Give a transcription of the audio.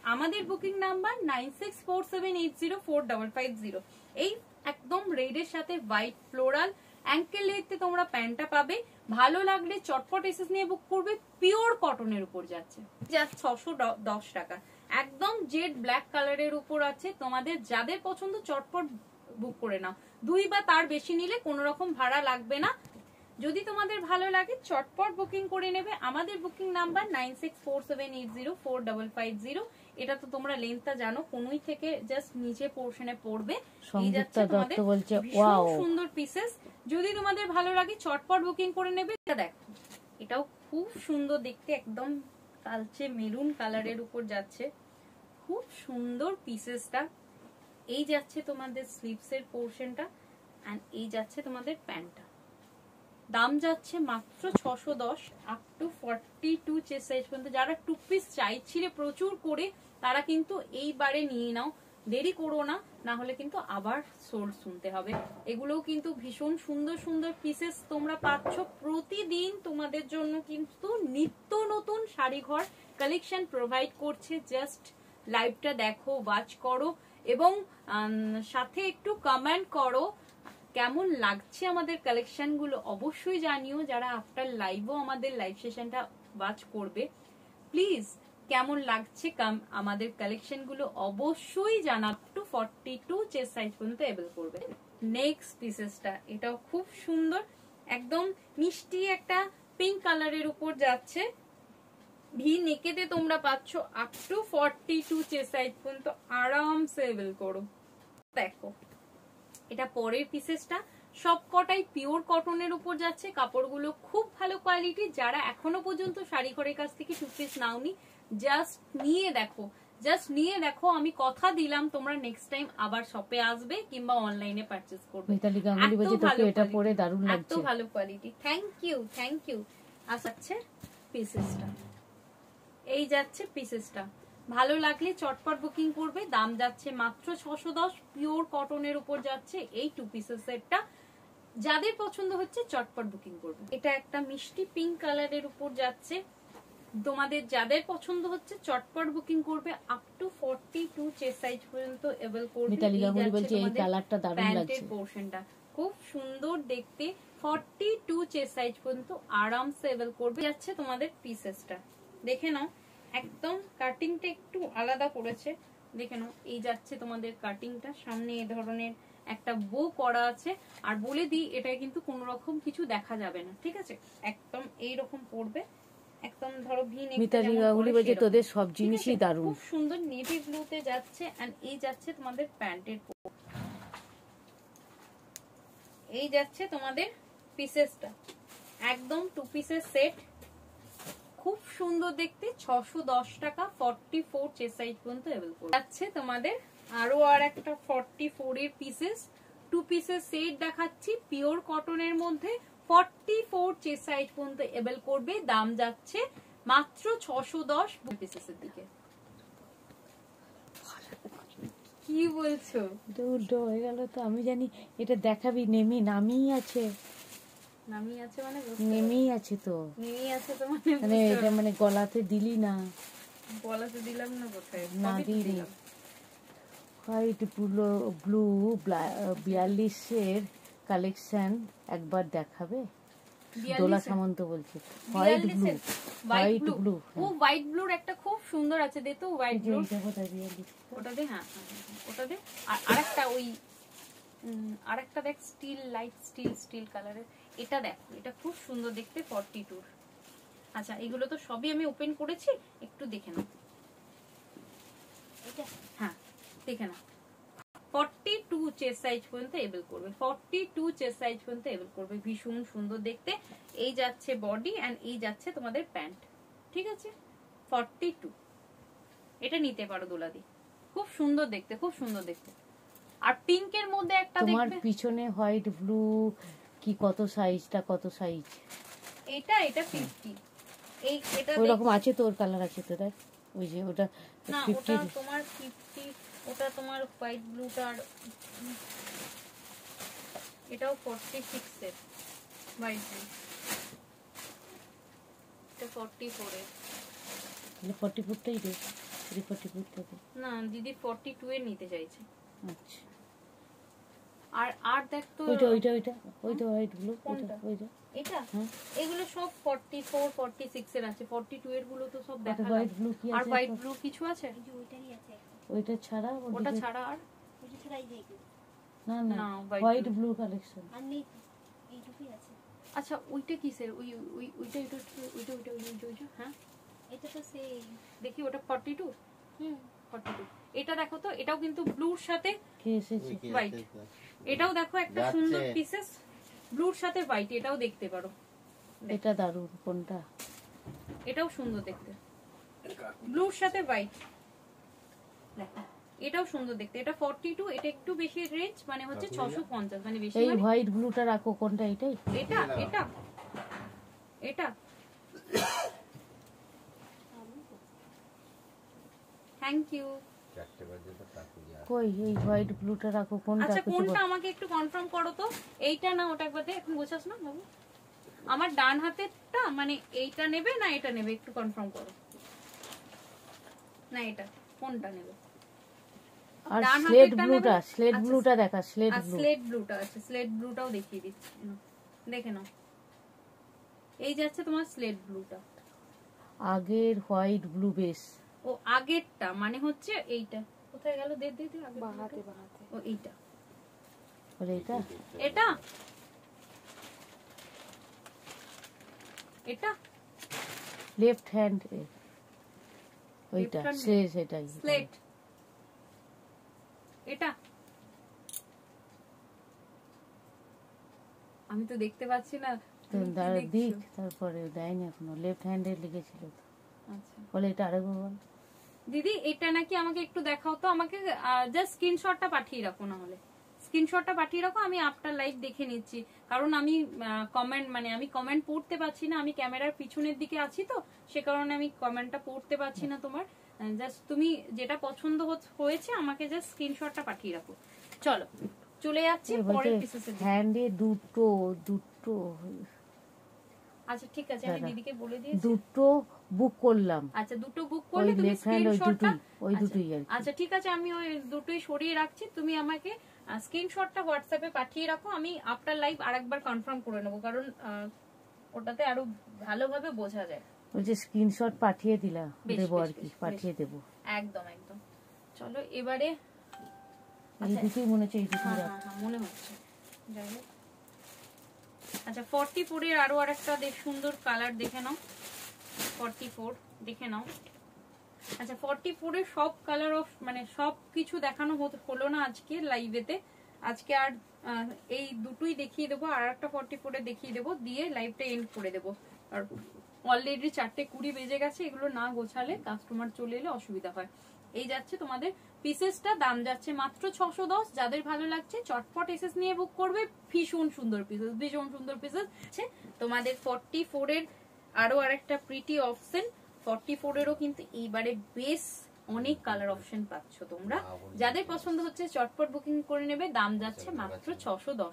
আমাদের booking number 9647804550। এই একদম রেডের সাথে হোয়াইট ফ্লোরাল অ্যাঙ্কেল লেন্থে তোমরা প্যান্টটা পাবে। ভালো লাগলে চটপট এসএস নিয়ে বুক করবে। পিওর কটনের উপর যাচ্ছে, জাস্ট 610 টাকা। একদম জেড ব্ল্যাক কালারের উপর আছে। তোমাদের যাদের পছন্দ চটপট বুক করে নাও। 2 বা তার বেশি নিলে কোনো রকম ভাড়া লাগবে না। যদি তোমাদের ভালো লাগে চটপট বুকিং করে নেবে। আমাদের বুকিং নাম্বার 9647804550। এটা তো তোমরা লেন্থটা জানো, কোনই থেকে জাস্ট নিচে পোরশনে পড়বে। এই যাচ্ছে তোমাদের সুন্দর পিসেস। যদি তোমাদের ভালো লাগে চটপট বুকিং করে নেবে। দেখো এটাও খুব সুন্দর দেখতে, একদম কালচে মেরুন কালারের উপর যাচ্ছে, খুব সুন্দর পিসেসটা। এই যাচ্ছে তোমাদের স্লিভস এর পোরশনটা এন্ড এই যাচ্ছে তোমাদের প্যান্টটা। দাম যাচ্ছে মাত্র 610 আপ টু 42 চেস্ট সাইজ পর্যন্ত। যারা 2 পিস চাইছিলে প্রচুর করে তারা কিন্তু এইবারে নিয়ে নাও, দেরি করো না, না হলে কিন্তু আবার সোল্ড শুনতে হবে। এগুলোও কিন্তু ভীষণ সুন্দর সুন্দর পিসেস তোমরা পাচ্ছ। প্রতিদিন তোমাদের জন্য কিন্তু নিত্য নতুন শাড়ি ঘর কালেকশন প্রোভাইড করছে। জাস্ট লাইভটা দেখো, ওয়াচ করো এবং সাথে একটু কমেন্ট করো কেমন লাগছে আমাদের কালেকশন গুলো। অবশ্যই জানিও যারা আফটার লাইভও আমাদের লাইভ সেশনটা ওয়াচ করবে, প্লিজ কেমন লাগছে আমাদের কালেকশন গুলো অবশ্যই জানাও। টু 42 চেস্ট সাইজ পর্যন্ত এবেল করবে। নেক্সট পিসেসটা এটাও খুব সুন্দর, একদম মিষ্টি একটা পিঙ্ক কালারের উপর যাচ্ছে। ভি নেকেতে তোমরা পাচ্ছ আপ টু 42 চেস্ট সাইজ পর্যন্ত আরামসে এবেল করো। দেখো এটা পরের পিসেসটা, সবকটাই পিওর কটনের উপর যাচ্ছে। কাপড়গুলো খুব ভালো কোয়ালিটি। যারা এখনো পর্যন্ত শাড়ি ঘরের কাছ থেকে 2 পিস নাওনি জাস্ট নিয়ে দেখো, জাস্ট নিয়ে দেখো। আমি কথা দিলাম তোমরা নেক্সট টাইম আবার শপে আসবে কিংবা অনলাইনে পারচেজ করবে। এটা পরে দারুণ লাগছে, এত ভালো quality. Thank you, thank you. আসাচ্ছে পিসেসটা, এই যাচ্ছে পিসেসটা। ভালো লাগলে চটপট বুকিং করবে। দাম যাচ্ছে মাত্র 610, পিওর কটনের উপর যাচ্ছে এই 2 পিসের সেটটা। যাদের পছন্দ হচ্ছে চটপট বুকিং করবে। এটা একটা মিষ্টি পিঙ্ক কালারের উপর যাচ্ছে। তোমাদের যাদের পছন্দ হচ্ছে চটপট বুকিং করবে। আপ টু 42 চেস্ট সাইজ পর্যন্ত এবেল করবে। এই কালারটা দারুণ লাগছে, পোরশনটা খুব সুন্দর দেখতে। 42 চেস্ট সাইজ পর্যন্ত আরামসে এবেল করবে। যাচ্ছে তোমাদের পিসেসটা, দেখে নাও একদম কাটিংটা একটু আলাদা করেছে, দেখে নাও। এই যাচ্ছে তোমাদের কাটিংটা, সামনে এই ধরনের একটা বো করা আছে। আর বলে দিই এটা কিন্তু কোনো রকম কিছু দেখা যাবে না, ঠিক আছে? একদম এইরকম পড়বে, একদম ধরো ভি নেক। তোদের সব জিনিসই দারুণ, খুব সুন্দর নেভি ব্লুতে যাচ্ছে। এন্ড এই যাচ্ছে তোমাদের প্যান্টের, এই যাচ্ছে তোমাদের পিসেসটা, একদম 2 পিসের সেট। খুব সুন্দর দেখতে, 610 টাকা। 44 চেস্ট সাইজ পর্যন্ত এবেল করবে। যাচ্ছে তোমাদের আরো আর একটা 44 এর পিসেস, 2 পিসের সেট দেখাচ্ছি পিওর কটনের মধ্যে। 44 চেস্ট সাইজ পর্যন্ত এবেল করবে। দাম যাচ্ছে মাত্র 610 পিসেসের দিকে। কি বলছো? দুটো হয়ে গেল তো। আমি জানি এটা দেখাবি, নামিই আছে, নামিয়ে আছে মানে নেমেই আছে তো, নেমেই আছে তো মানে এটা মানে গলাতে দিলি না? গলাতে দিলাম না, কোথায় না দিলি। হোয়াইট ব্লু 42 কালেকশন একবার দেখাবে? দোলা সামন্ত বলছে হোয়াইট ব্লু, হোয়াইট ব্লু। ও হোয়াইট ব্লুর একটা খুব সুন্দর আছে, দে তো হোয়াইট ব্লু। ওটা দে, হ্যাঁ ওটা দে। আর আরেকটা ওই আরেকটা দেখ, স্টিল লাইট স্টিল কালারের। এটা দেখো, এটা খুব সুন্দর দেখতে, 42। আচ্ছা এগুলো তো সবই আমি ওপেন করেছি, একটু দেখে নাও। এটা হ্যাঁ দেখে নাও। 42 চেস্ট সাইজ পর্যন্ত এবেল করবে। 42 চেস্ট সাইজ পর্যন্ত এবেল করবে। ভীষণ সুন্দর দেখতে। এই যাচ্ছে বডি এন্ড এই যাচ্ছে তোমাদের প্যান্ট, ঠিক আছে? 42 এটা নিতে পারো দোলাদি, খুব সুন্দর দেখতে, খুব সুন্দর দেখতে। আর পিঙ্কের মধ্যে একটা দেখবে তোমার পিছনে হোয়াইট ব্লু কি কত সাইজটা, কত সাইজ? এটা 50। এই এটা ওই রকম আছে তোর কালার আছে তো, দেখ ওই যে ওটা না, ওটা তোমার 50, ওটা তোমার হোয়াইট ব্লুটার। এটাও 46 এর হোয়াইট ব্লু, এটা 44 এর। 44টাই রে। 344 থেকে। না দিদি 42 এর নিতে চাইছে। আচ্ছা আর দেখ তো ওইটা হোয়াইট ব্লু কোনটা? ওইটা এটা হ্যাঁ। এগুলো সব 44 46 এর আছে, 42 এর গুলো তো সব দেখা হোয়াইট ব্লু কি আর আছে? হোয়াইট ব্লু কিছু আছে? ওইটারই আছে ওইটা ছাড়া ওটা ছাড়া আর ওইটা ছাড়াই দেখি না না, হোয়াইট ব্লু কালেকশন। আর নেই এইটুকুই আছে। আচ্ছা ওইটা কিসের? ওইটা হ্যাঁ এটা তো সেই দেখি ওটা 42। 42 এটা দেখো তো, এটাও কিন্তু ব্লুর সাথে কে এসেছে? হোয়াইট। এটাও দেখো একটা সুন্দর পিসেস ব্লুর সাথে হোয়াইট, এটাও দেখতে পারো। এটা দারুন। কোনটা? এটাও সুন্দর দেখতে, ব্লুর সাথে হোয়াইট। দেখো এটাও সুন্দর দেখতে, এটা 42, এটা একটু বেশি রেঞ্জ, মানে হচ্ছে 650, মানে বেশি। এই মানে হোয়াইট ব্লুটা রাখো। কোনটা? এটাই? এটা এটা এটা থ্যাংক ইউ। কই এই হোয়াইট ব্লুটা রাখো। কোনটা? আচ্ছা কোনটা আমাকে একটু কনফার্ম করো তো, এইটা না ওটা একবার দে, এখন গোছাস না বাবু। আমার ডান হাতেরটা মানে এইটা নেবে না এটা নেবে, একটু কনফার্ম করো না। এটা কোনটা নেবে? আর ডান স্লেট হাতেরটা ব্লুটা, নেবে? স্লেট আচ্ছা, ব্লুটা দেখা। স্লেট আর ব্লু। স্লেট ব্লুটা আছে, স্লেট ব্লুটাও দেখিয়ে দিচ্ছি, দেখে নাও। এই যাচ্ছে তোমার স্লেট ব্লুটা। আগের হোয়াইট ব্লু বেস। ও আগেরটা মানে হচ্ছে এইটা। কোথায় গেল? দে দে দে আগের বাহাতে ব্লুটা। বাহাতে ও এইটা, বলে এটা এটা এটা লেফট হ্যান্ড। ওইটা Left hand স্লেট। এটাই স্লেট। এটা আমি তো দেখতে পাচ্ছি না, তুমি কি দাঁড়া দেখছো? দিক। তারপরে দেয়নি এখনো। লেফট হ্যান্ডে লিখেছিল তো। আচ্ছা বলে এটা আরেকবার বল। দিদি এটা নাকি আমাকে একটু দেখাও তো, আমাকে জাস্ট স্ক্রিনশটটা পাঠিয়ে রাখো, না হলে স্ক্রিনশটটা পাঠিয়ে রাখো, আমি আফটার লাইভ দেখে নিচ্ছি। কারণ আমি আমি কমেন্ট পড়তে পারছি না, আমি ক্যামেরার পিছনের দিকে আছি তো, সে কারণে আমি কমেন্টটা পড়তে পারছি না তোমার। জাস্ট তুমি যেটা পছন্দ হয়েছে আমাকে জাস্ট স্ক্রিনশটটা পাঠিয়ে রাখো। চলো চলে যাচ্ছি পরের পিসেসের দিকে। হ্যান্ডে দুটো দুটো। আচ্ছা ঠিক আছে, আমি দিদিকে বলে দিয়েছি। দুটো বুক করলাম। আচ্ছা দুটো বুক করলে তুমি লেফট হ্যান্ড স্ক্রিনশটটা। ওই দুটোই আর কি। আচ্ছা ঠিক আছে, আমি ওই দুটোই সরিয়ে রাখছি, তুমি আমাকে স্ক্রিনশটটা হোয়াটসঅ্যাপে পাঠিয়ে রাখো, আমি আফটার লাইভ আরেকবার কনফার্ম করে নেব, কারণ ওটাতে আরো ভালোভাবে বোঝা যায়। ওই যে স্ক্রিনশট পাঠিয়ে দিলাম, দেবো আর কি, বেশ, পাঠিয়ে দেবো। একদম একদম। চলো এবারে এই দুটোই মনে হচ্ছে, এই দুটোই হ্যাঁ রাখ। হ্যাঁ হ্যাঁ মনে হচ্ছে। যাই হোক, আচ্ছা 44 এর আরো আরেকটা সুন্দর কালার দেখে নাও। 44 দেখে নাও। আচ্ছা 44 এর সব কালার অফ মানে সব কিছু দেখানো হলো না আজকে লাইভেতে। আজকে আর এই দুটোই দেখিয়ে দেবো, আর একটা 44 এ দেখিয়ে দেবো, দিয়ে লাইভটা এন্ড করে দেবো। আর অলরেডি 4:20 বেজে গেছে, এগুলো না গোছালে কাস্টমার চলে এলে অসুবিধা হয়। এই যাচ্ছে তোমাদের পিসেসটা, দাম যাচ্ছে মাত্র 610। যাদের ভালো লাগছে চটপট এসএস নিয়ে বুক করবে। ভীষণ সুন্দর পিসেস, ভীষণ সুন্দর পিসেস আছে তোমাদের। 44 এর আরো আরেকটা প্রিটি অপশন। 44 এরও কিন্তু এইবারে বেশ অনেক কালার অপশন পাচ্ছ তোমরা। যাদের পছন্দ হচ্ছে চটপট বুকিং করে নেবে। দাম যাচ্ছে মাত্র 610।